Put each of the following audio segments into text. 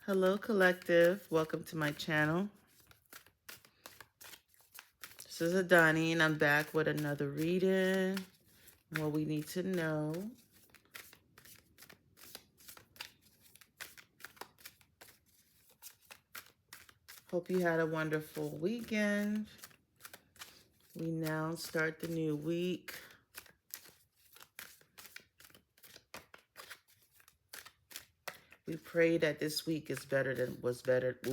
Hello, collective. Welcome to my channel. This is Adani, and I'm back with another reading. What we need to know. Hope you had a wonderful weekend. We now start the new week. We pray that this week will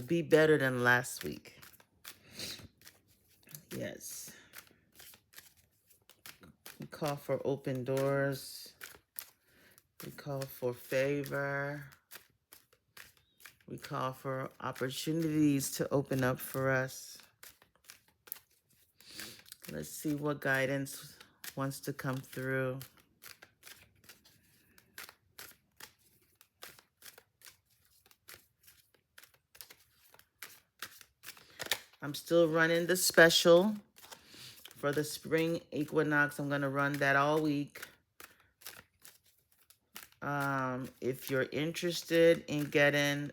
be better than last week. Yes. We call for open doors. We call for favor. We call for opportunities to open up for us. Let's see what guidance wants to come through. I'm still running the special for the spring equinox. I'm going to run that all week. If you're interested in getting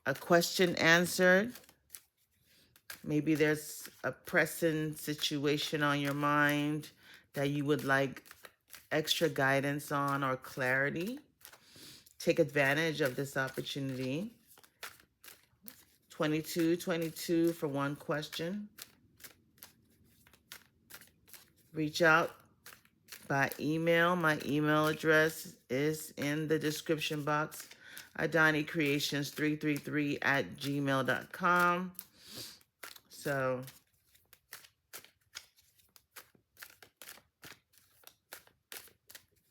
a question answered, maybe there's a pressing situation on your mind that you would like extra guidance on or clarity, take advantage of this opportunity. 2222 for one question. Reach out by email. My email address is in the description box. AdaniCreations333@gmail.com. So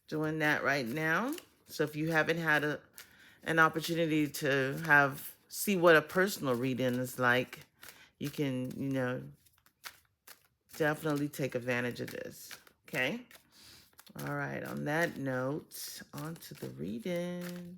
doing that right now. So if you haven't had an opportunity to see what a personal reading is like, you can, definitely take advantage of this. Okay? All right, on that note, on to the reading.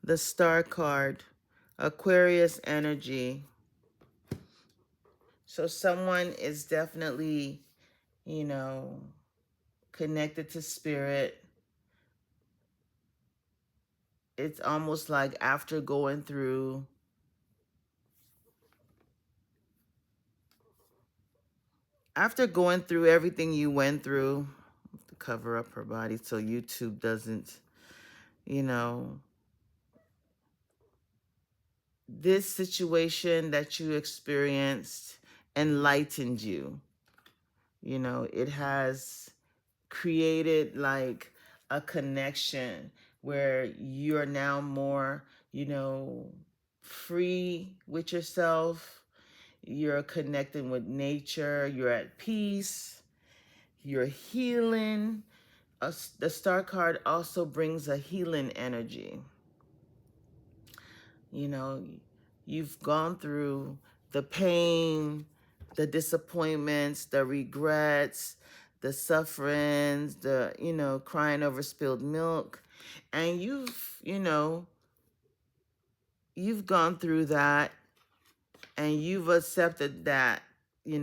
The Star card, Aquarius energy. So someone is definitely, connected to spirit. It's almost like after going through everything you went through, to cover up her body so YouTube doesn't, this situation that you experienced enlightened you. It has created like a connection where you're now more, free with yourself. You're connecting with nature. You're at peace. You're healing. The Star card also brings a healing energy. You've gone through the pain, the disappointments, the regrets, the sufferings, the, crying over spilled milk. And you've gone through that, and you've accepted that, you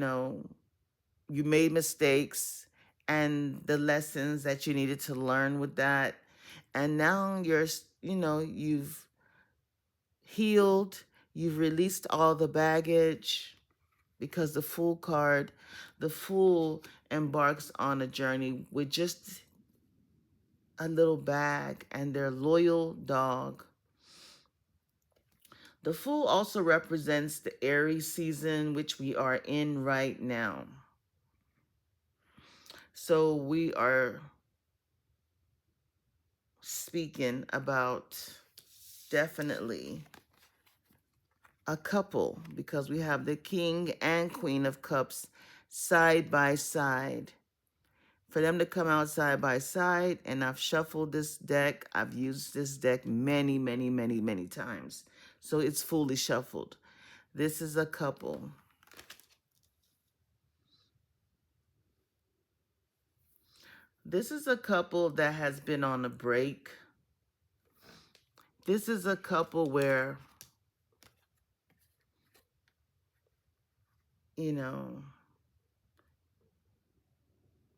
made mistakes and the lessons that you needed to learn with that. And now you've healed, you've released all the baggage, because the Fool card, the Fool embarks on a journey with just a little bag and their loyal dog. The Fool also represents the Aries season, which we are in right now. So we are speaking about definitely a couple, because we have the King and Queen of Cups side by side. for them to come out side by side. And I've shuffled this deck. I've used this deck many, many, many, many times. So it's fully shuffled. This is a couple. This is a couple that has been on a break. This is a couple where, you know,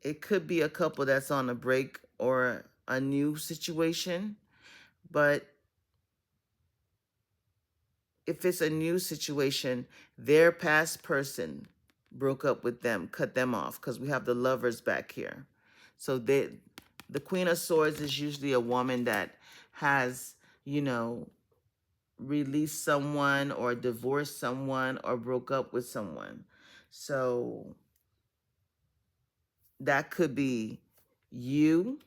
it could be a couple that's on a break or a new situation. But if it's a new situation, their past person broke up with them, cut them off, because we have the Lovers back here. So the Queen of Swords is usually a woman that has, you know, released someone or divorced someone or broke up with someone. So that could be you.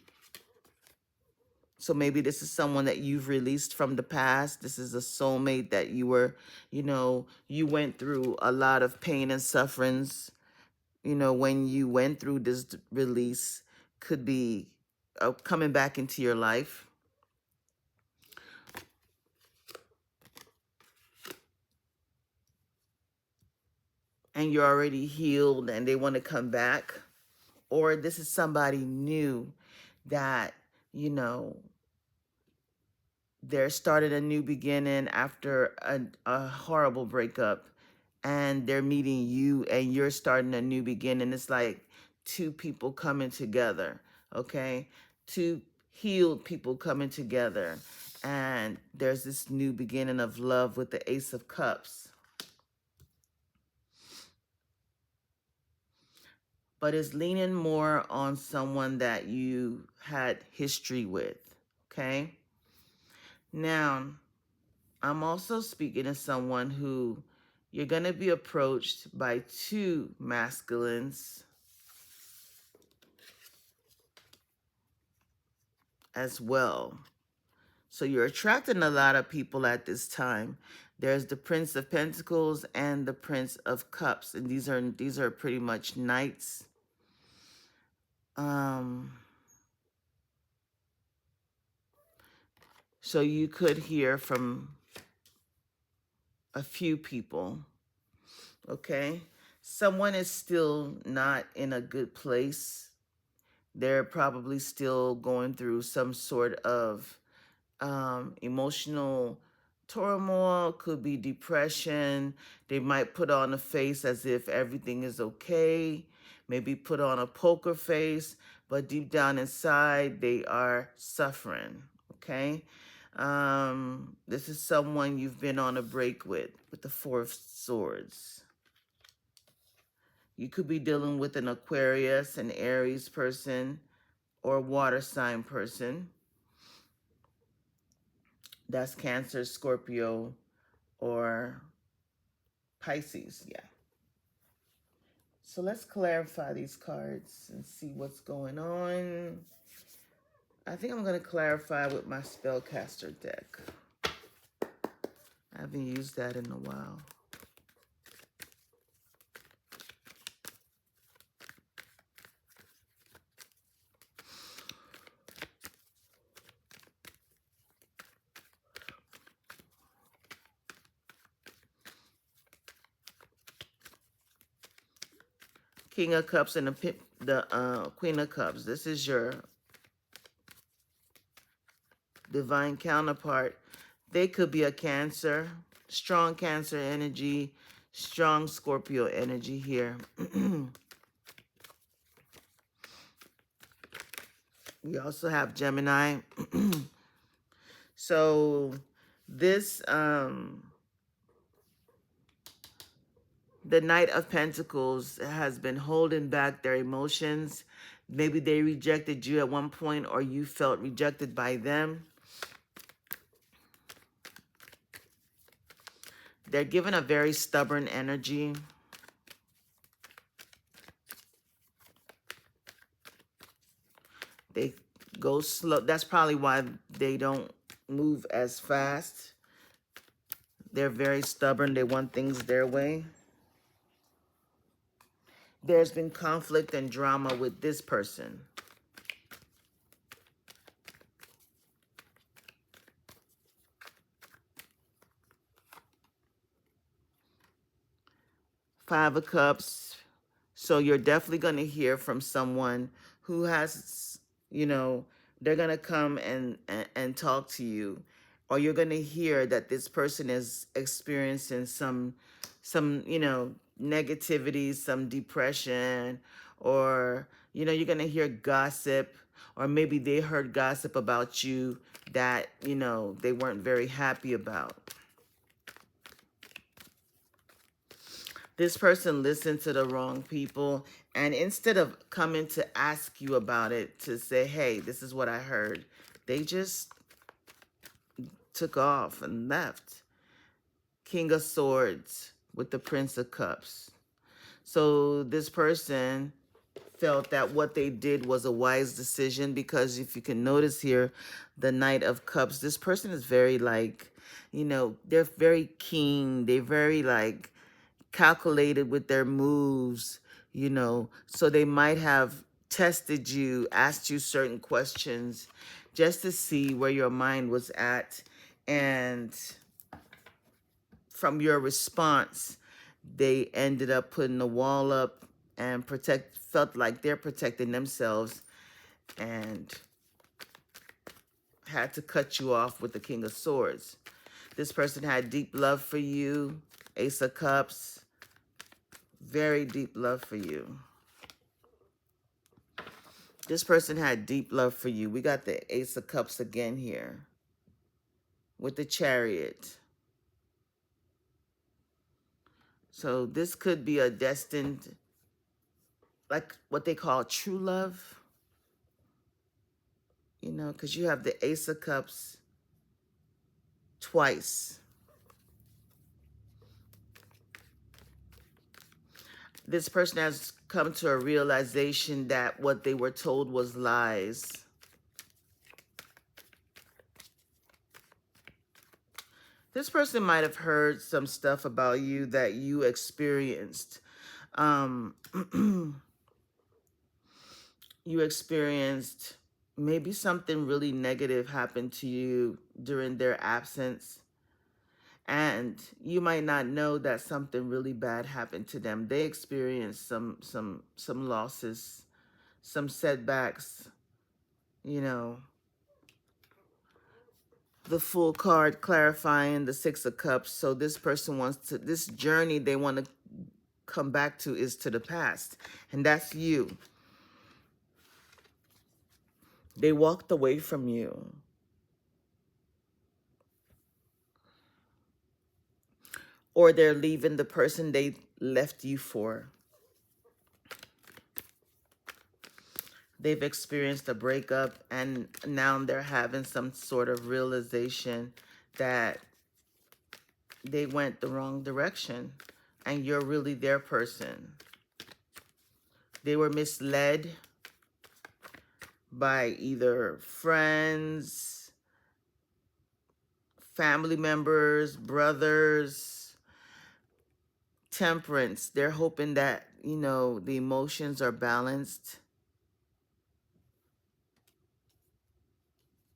So maybe this is someone that you've released from the past. This is a soulmate that you were, you know, you went through a lot of pain and sufferings, you know, when you went through this release. Could be coming back into your life. And you're already healed and they want to come back. Or this is somebody new that, you know, they're starting a new beginning after a horrible breakup, and they're meeting you and you're starting a new beginning. It's like two people coming together, okay? Two healed people coming together, and there's this new beginning of love with the Ace of Cups. But it's leaning more on someone that you had history with, okay? Now, I'm also speaking to someone who you're going to be approached by two masculines as well. So you're attracting a lot of people at this time. There's the Prince of Pentacles and the Prince of Cups, and these are pretty much knights. So you could hear from a few people, okay? Someone is still not in a good place. They're probably still going through some sort of emotional turmoil, could be depression. They might put on a face as if everything is okay, maybe put on a poker face, but deep down inside, they are suffering, okay? This is someone you've been on a break with the Four of Swords. You could be dealing with an Aquarius, an Aries person, or a water sign person. That's Cancer, Scorpio, or Pisces, yeah. So let's clarify these cards and see what's going on. I think I'm going to clarify with my Spellcaster deck. I haven't used that in a while. King of Cups and the Queen of Cups. This is your divine counterpart. They could be a Cancer, strong Cancer energy, strong Scorpio energy here. We also have Gemini. So this, the Knight of Pentacles has been holding back their emotions. Maybe they rejected you at one point, or you felt rejected by them. They're given a very stubborn energy. They go slow. That's probably why they don't move as fast. They're very stubborn. They want things their way. there's been conflict and drama with this person. Five of Cups. So you're definitely going to hear from someone who has, you know, they're going to come and talk to you, or you're going to hear that this person is experiencing some, negativity, some depression, or, you're going to hear gossip, or maybe they heard gossip about you that, they weren't very happy about. This person listened to the wrong people, and instead of coming to ask you about it, to say, hey, this is what I heard, they just took off and left. King of Swords with the Prince of Cups. So this person felt that what they did was a wise decision, because if you can notice here, the Knight of Cups, this person is very they're very keen. They're very calculated with their moves, so they might have tested you, asked you certain questions just to see where your mind was at. And from your response, they ended up putting the wall up and felt like they're protecting themselves, and had to cut you off with the King of Swords. This person had deep love for you. Ace of Cups. Very deep love for you. This person had deep love for you. We got the Ace of Cups again here with the Chariot. So this could be a destined, like what they call true love, because you have the Ace of Cups twice. This person has come to a realization that what they were told was lies. This person might have heard some stuff about you that you experienced. You experienced maybe something really negative happened to you during their absence. And you might not know that something really bad happened to them. They experienced some losses, some setbacks, the Fool card clarifying the Six of Cups. So this person this journey they want to come back to is to the past. And that's you. They walked away from you. Or they're leaving the person they left you for. They've experienced a breakup, and now they're having some sort of realization that they went the wrong direction, and you're really their person. They were misled by either friends, family members, brothers. Temperance. They're hoping that, the emotions are balanced.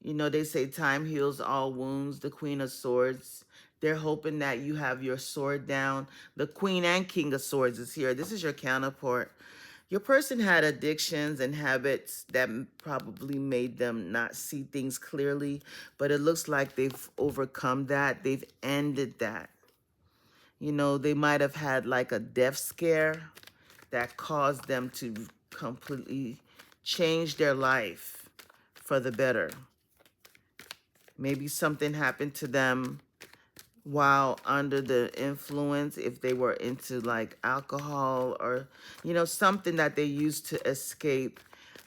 They say time heals all wounds, the Queen of Swords. They're hoping that you have your sword down. The Queen and King of Swords is here. This is your counterpart. Your person had addictions and habits that probably made them not see things clearly, but it looks like they've overcome that. They've ended that. They might have had like a death scare that caused them to completely change their life for the better. Maybe something happened to them while under the influence, if they were into like alcohol or, something that they used to escape.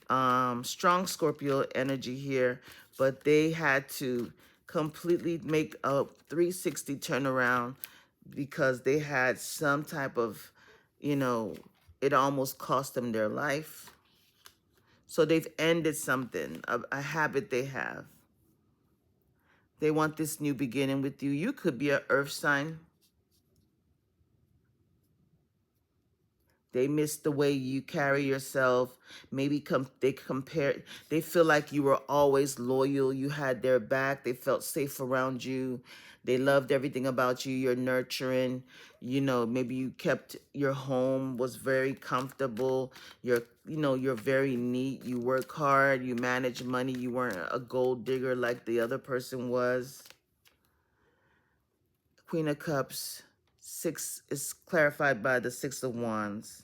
Strong Scorpio energy here, but they had to completely make a 360 turnaround because they had some type of, it almost cost them their life. So they've ended something, a habit they have. They want this new beginning with you. You could be an earth sign. They miss the way you carry yourself. Maybe they feel like you were always loyal. You had their back. They felt safe around you. They loved everything about you. You're nurturing. Maybe you kept your home was very comfortable. You're very neat. You work hard. You manage money. You weren't a gold digger like the other person was. Queen of Cups. 6 is clarified by the 6 of Wands.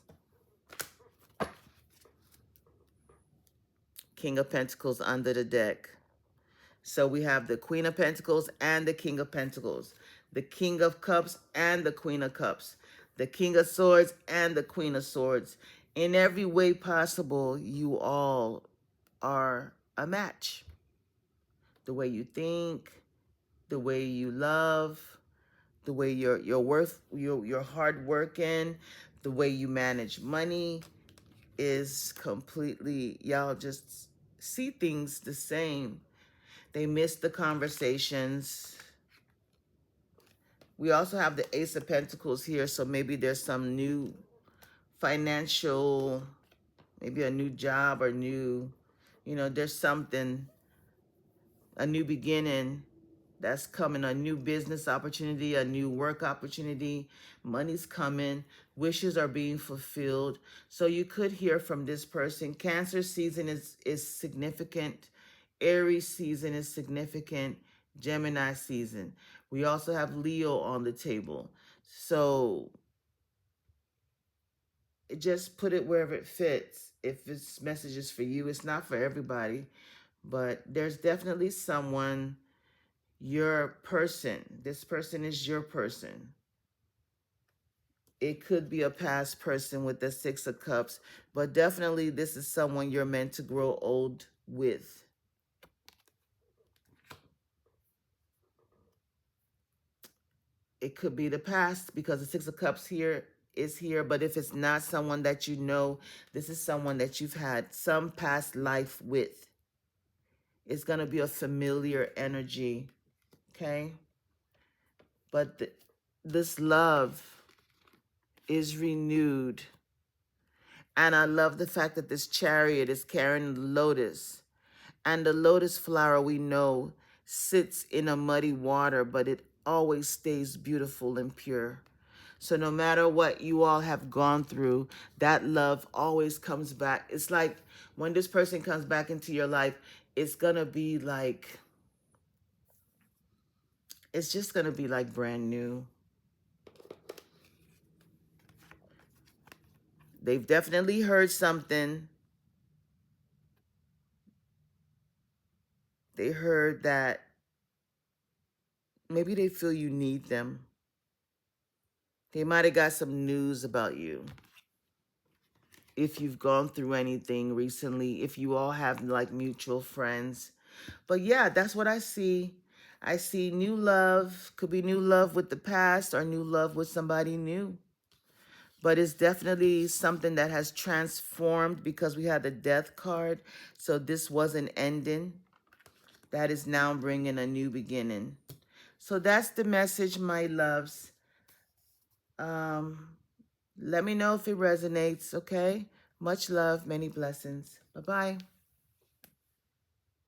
King of Pentacles under the deck. So we have the Queen of Pentacles and the King of Pentacles. The King of Cups and the Queen of Cups. The King of Swords and the Queen of Swords. In every way possible, you all are a match. The way you think, the way you love, the way you're hardworking, the way you manage money is completely, y'all just see things the same. They miss the conversations. We also have the Ace of Pentacles here, so maybe there's some new financial, maybe a new job or there's something, a new beginning that's coming, a new business opportunity, a new work opportunity. Money's coming. Wishes are being fulfilled. So you could hear from this person. Cancer season is significant. Aries season is significant. Gemini season. We also have Leo on the table. So just put it wherever it fits. If this message is for you, it's not for everybody. But there's definitely someone, your person. This person is your person. It could be a past person with the 6 of Cups, but definitely this is someone you're meant to grow old with. It could be the past because the 6 of Cups here is here, but if it's not someone that you know, this is someone that you've had some past life with. It's going to be a familiar energy, okay? But this love is renewed. And I love the fact that this Chariot is carrying the lotus. And the lotus flower, we know, sits in a muddy water, but it always stays beautiful and pure. So no matter what you all have gone through, that love always comes back. It's like when this person comes back into your life, it's going to be like, it's just going to be like brand new. They've definitely heard something. They heard that maybe they feel you need them. They might have got some news about you. If you've gone through anything recently, if you all have like mutual friends. But yeah, that's what I see. I see new love. Could be new love with the past or new love with somebody new. But it's definitely something that has transformed because we had the Death card. So this was an ending. That is now bringing a new beginning. So that's the message, my loves. Let me know if it resonates, okay? Much love, many blessings. Bye-bye.